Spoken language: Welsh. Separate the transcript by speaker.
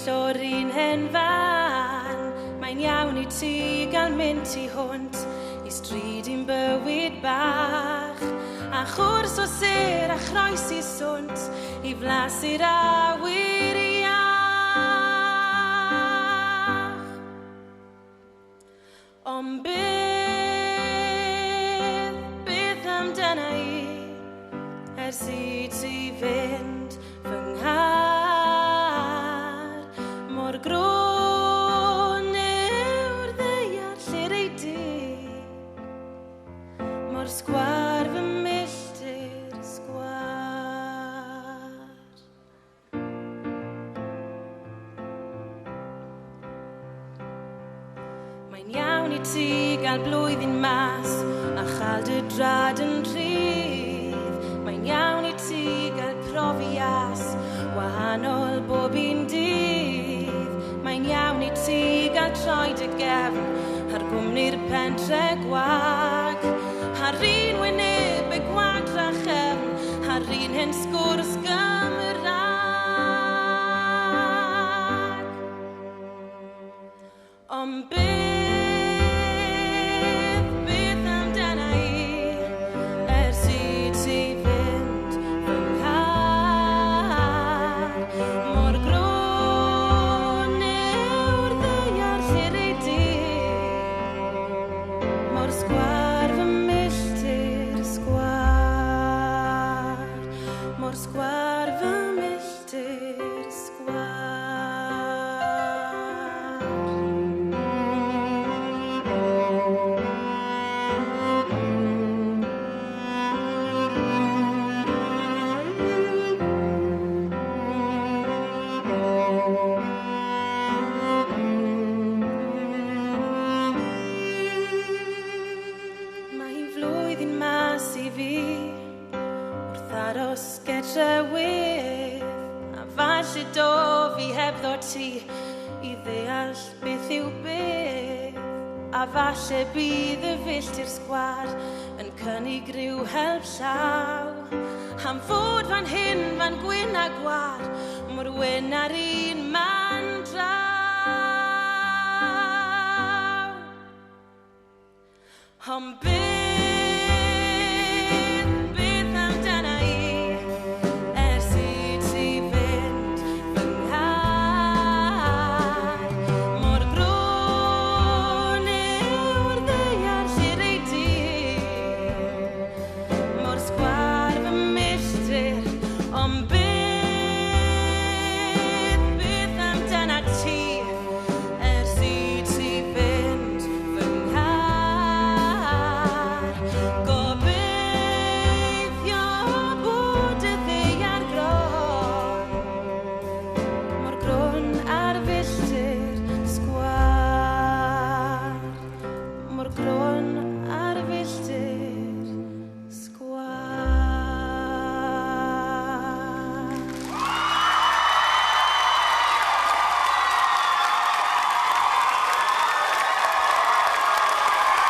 Speaker 1: o'r un hen fan. Mae'n iawn I ti gael mynd tu hwnt I stryd i'n bywyd bach. A chwrs o ser a chroes I swnt I flasu'r awyr iach. Ond beth amdana I ers I ti fynd fy nghar. Mor gron yw'r ddeiar lle'r ei di, mor sgwar fy milltir sgwar. Mae'n iawn I ti gael blwyddyn mas a chael dy drad yn rhydd. Mae'n iawn I ti gael profias wahanol bob un dydd. Mae'n iawn I ti gael troi dy gefn ar gwmni'r pentre gwag. Ar un wyneb y gwadra chefn, ar un hen sgwrs Gymraeg. Ond beth amdana I ers I ti fynd fy nghar. Mor gron yw'r ddeiar lle'r ei di, mor sgwar fy milltir sgwar, mor sgwar fy milltir sgwar. Mae'n flwyddyn mas I fi wrth aros gyda wydd, a falle do fi hebddo ti I ddeall beth yw beth. A falle bydd y filltir sgwar yn cynigryw help llaw. Am fod fan hyn, fan gwyn a gwar, mor wyn ar un man draw. Ond beth